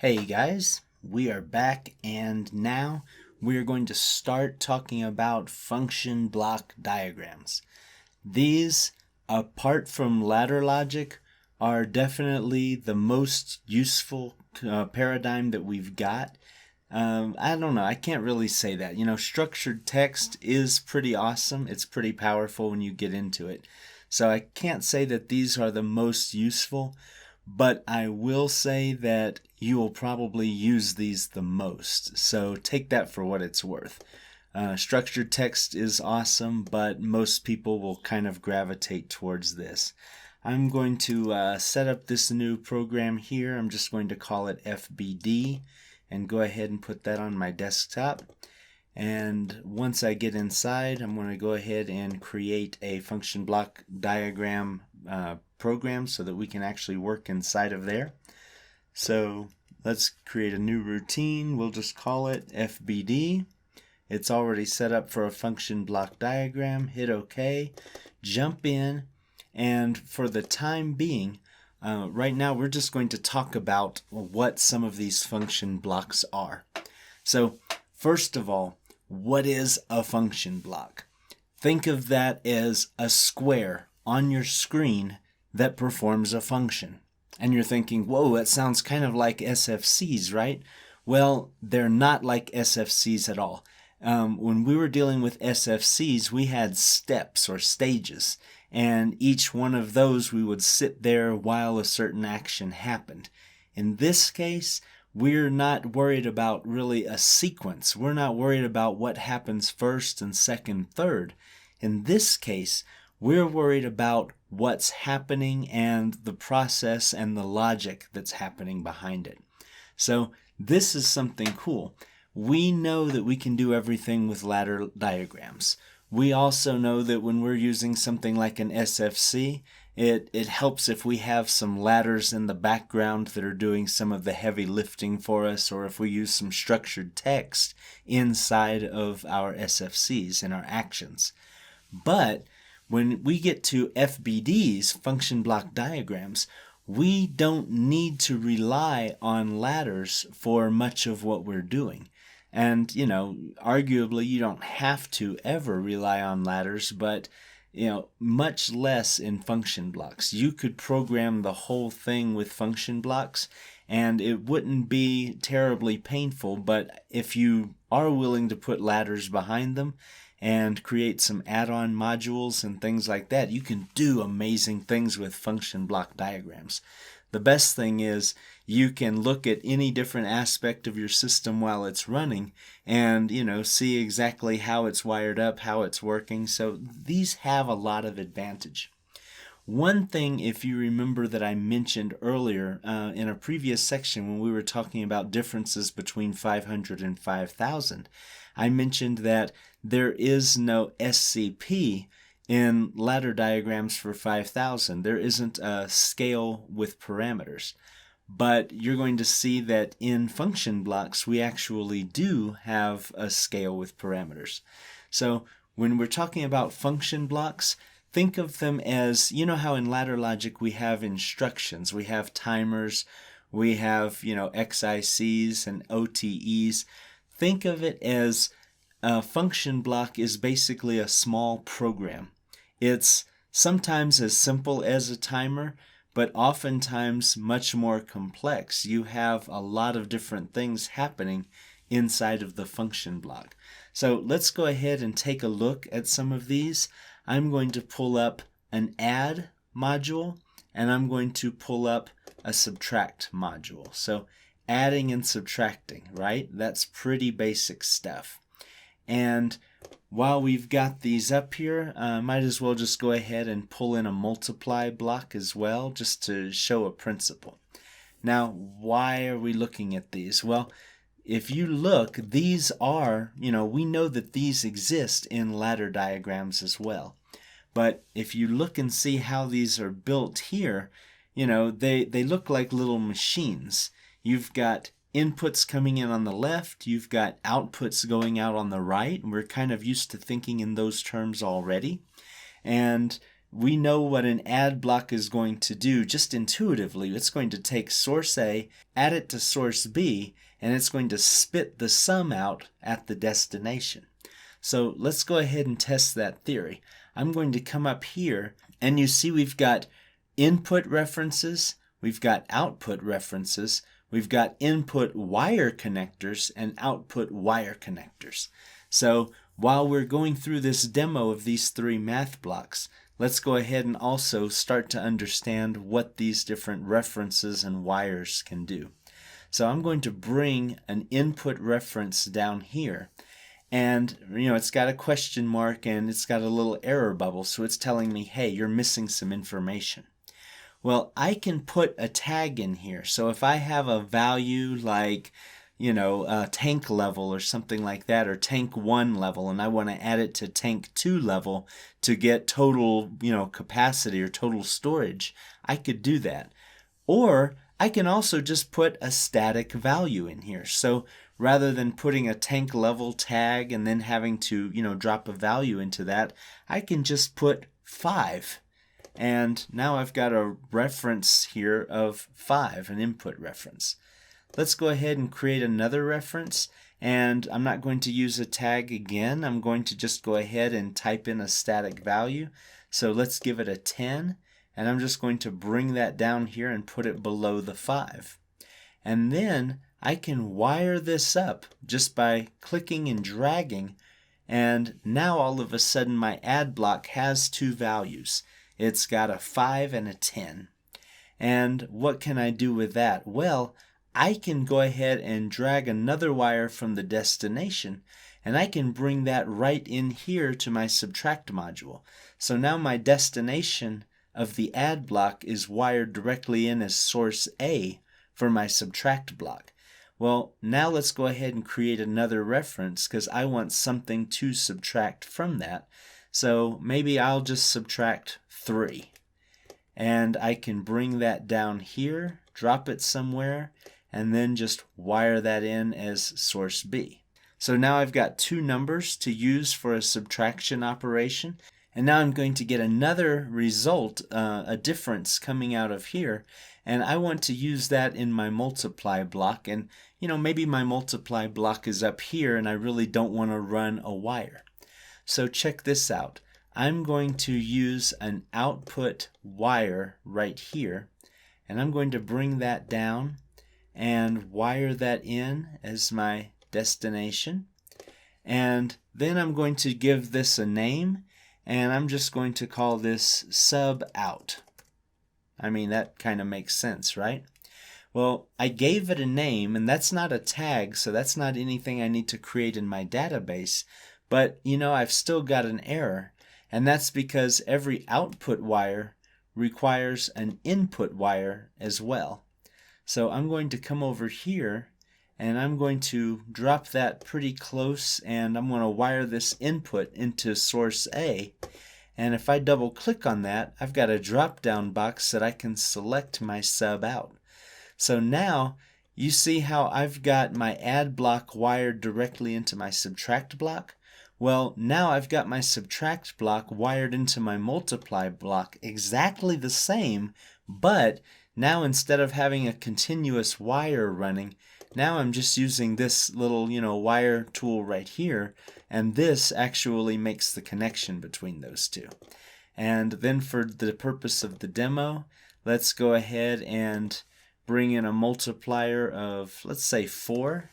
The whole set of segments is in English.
Hey guys, we are back and now we are going to start talking about function block diagrams. These, apart from ladder logic, are definitely the most useful paradigm that we've got. I don't know, I can't really say that. Structured text is pretty awesome. It's pretty powerful when you get into it. So I can't say that these are the most useful, but I will say that you will probably use these the most. So take that for what it's worth. Structured text is awesome, but most people will kind of gravitate towards this. I'm going to set up this new program here. I'm just going to call it FBD and go ahead and put that on my desktop. And once I get inside, I'm going to go ahead and create a function block diagram program so that we can actually work inside of there. So let's create a new routine. We'll just call it FBD. It's already set up for a function block diagram. Hit OK, jump in, and for the time being, right now we're just going to talk about what some of these function blocks are. So first of all, what is a function block? Think of that as a square on your screen that performs a function. And you're thinking, whoa, that sounds kind of like SFCs, right? Well, they're not like SFCs at all. When we were dealing with SFCs, we had steps or stages, and each one of those we would sit there while a certain action happened. In this case, we're not worried about really a sequence. We're not worried about what happens first and second, third. In this case, we're worried about what's happening and the process and the logic that's happening behind it. So this is something cool. We know that we can do everything with ladder diagrams. We also know that when we're using something like an SFC, it helps if we have some ladders in the background that are doing some of the heavy lifting for us, or if we use some structured text inside of our SFCs and our actions. But when we get to FBDs, function block diagrams, we don't need to rely on ladders for much of what we're doing. And, arguably you don't have to ever rely on ladders, but, much less in function blocks. You could program the whole thing with function blocks, and it wouldn't be terribly painful, but if you are willing to put ladders behind them and create some add-on modules and things like that, you can do amazing things with function block diagrams. The best thing is you can look at any different aspect of your system while it's running and, see exactly how it's wired up, how it's working. So these have a lot of advantage. One thing, if you remember, that I mentioned earlier in a previous section when we were talking about differences between 500 and 5,000, I mentioned that there is no SCP in ladder diagrams for 5,000. There isn't a scale with parameters. But you're going to see that in function blocks, we actually do have a scale with parameters. So when we're talking about function blocks, think of them as, how in ladder logic we have instructions, we have timers, we have, XICs and OTEs. Think of it as a function block is basically a small program. It's sometimes as simple as a timer, but oftentimes much more complex. You have a lot of different things happening inside of the function block. So let's go ahead and take a look at some of these. I'm going to pull up an add module, and I'm going to pull up a subtract module. So adding and subtracting, right? That's pretty basic stuff. And while we've got these up here, might as well just go ahead and pull in a multiply block as well, just to show a principle. Now, why are we looking at these? Well, if you look, these are, we know that these exist in ladder diagrams as well. But if you look and see how these are built here, they look like little machines. You've got inputs coming in on the left, you've got outputs going out on the right, and we're kind of used to thinking in those terms already. And we know what an add block is going to do just intuitively. It's going to take source A, add it to source B, and it's going to spit the sum out at the destination. So let's go ahead and test that theory. I'm going to come up here, and you see we've got input references, we've got output references, we've got input wire connectors and output wire connectors. So while we're going through this demo of these three math blocks, let's go ahead and also start to understand what these different references and wires can do. So I'm going to bring an input reference down here. And, it's got a question mark and it's got a little error bubble, so it's telling me, hey, you're missing some information. Well, I can put a tag in here. So if I have a value like, tank level or something like that, or tank 1 level, and I want to add it to tank 2 level to get total, capacity or total storage, I could do that. Or I can also just put a static value in here. So rather than putting a tank level tag and then having to, drop a value into that, I can just put 5. And now I've got a reference here of 5, an input reference. Let's go ahead and create another reference, and I'm not going to use a tag again. I'm going to just go ahead and type in a static value. So let's give it a 10, and I'm just going to bring that down here and put it below the 5. And then I can wire this up just by clicking and dragging, and now all of a sudden my add block has two values. It's got a 5 and a 10. And what can I do with that? Well, I can go ahead and drag another wire from the destination, and I can bring that right in here to my subtract module. So now my destination of the add block is wired directly in as source A for my subtract block. Well, now let's go ahead and create another reference because I want something to subtract from that. So maybe I'll just subtract 3. And I can bring that down here, drop it somewhere, and then just wire that in as source B. So now I've got two numbers to use for a subtraction operation. And now I'm going to get another result, a difference coming out of here. And I want to use that in my multiply block. And, maybe my multiply block is up here and I really don't want to run a wire. So check this out. I'm going to use an output wire right here. And I'm going to bring that down and wire that in as my destination. And then I'm going to give this a name, and I'm just going to call this sub out. I mean, that kind of makes sense, right? Well, I gave it a name, and that's not a tag, so that's not anything I need to create in my database. But, I've still got an error, and that's because every output wire requires an input wire as well. So I'm going to come over here and I'm going to drop that pretty close, and I'm going to wire this input into source A. And if I double click on that, I've got a drop down box that I can select my sub out. So now you see how I've got my add block wired directly into my subtract block. Well, now I've got my subtract block wired into my multiply block exactly the same, but now instead of having a continuous wire running, now I'm just using this little, wire tool right here, and this actually makes the connection between those two. And then for the purpose of the demo, let's go ahead and bring in a multiplier of, let's say 4,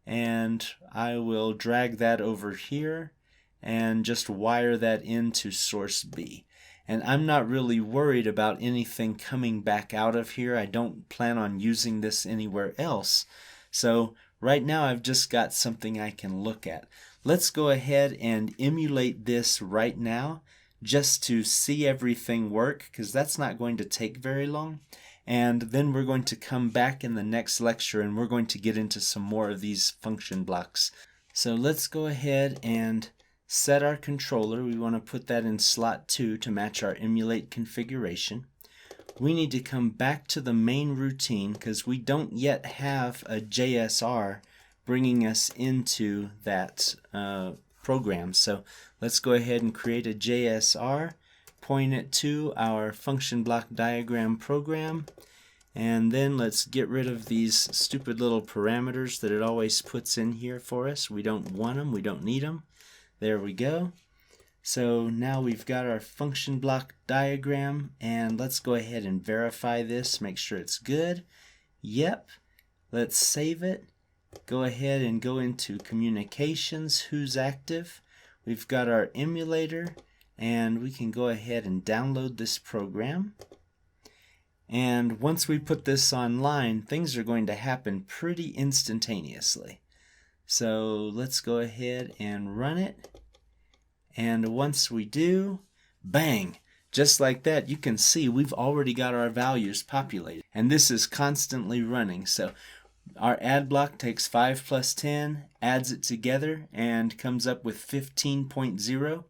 and I will drag that over here and just wire that into source B. And I'm not really worried about anything coming back out of here. I don't plan on using this anywhere else. So right now I've just got something I can look at. Let's go ahead and emulate this right now just to see everything work, because that's not going to take very long. And then we're going to come back in the next lecture and we're going to get into some more of these function blocks. So let's go ahead and set our controller. We want to put that in slot 2 to match our emulate configuration. We need to come back to the main routine because we don't yet have a JSR bringing us into that program. So let's go ahead and create a JSR, point it to our function block diagram program. And then let's get rid of these stupid little parameters that it always puts in here for us. We don't want them, we don't need them. There we go. So now we've got our function block diagram, and let's go ahead and verify this, make sure it's good. Yep. Let's save it. Go ahead and go into communications, who's active. We've got our emulator, and we can go ahead and download this program. And once we put this online, things are going to happen pretty instantaneously. So let's go ahead and run it. And once we do, bang! Just like that, you can see we've already got our values populated. And this is constantly running. So our add block takes 5 plus 10, adds it together, and comes up with 15.0.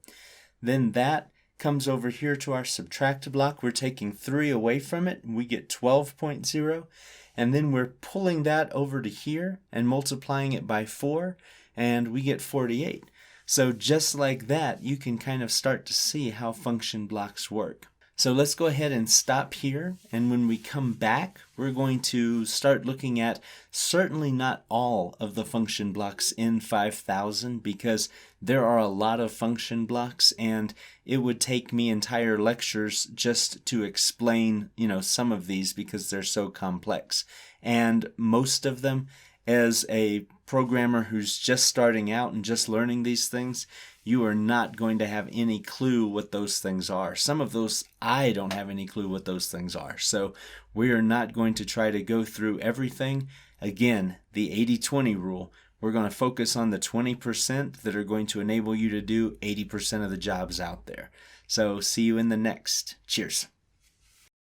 Then that comes over here to our subtract block. We're taking 3 away from it, and we get 12.0. And then we're pulling that over to here and multiplying it by 4, and we get 48. So just like that, you can kind of start to see how function blocks work. So let's go ahead and stop here, and when we come back, we're going to start looking at certainly not all of the function blocks in 5000, because there are a lot of function blocks, and it would take me entire lectures just to explain, some of these because they're so complex. And most of them, as a programmer who's just starting out and just learning these things, you are not going to have any clue what those things are. Some of those, I don't have any clue what those things are. So we are not going to try to go through everything. Again, the 80-20 rule. We're going to focus on the 20% that are going to enable you to do 80% of the jobs out there. So see you in the next. Cheers.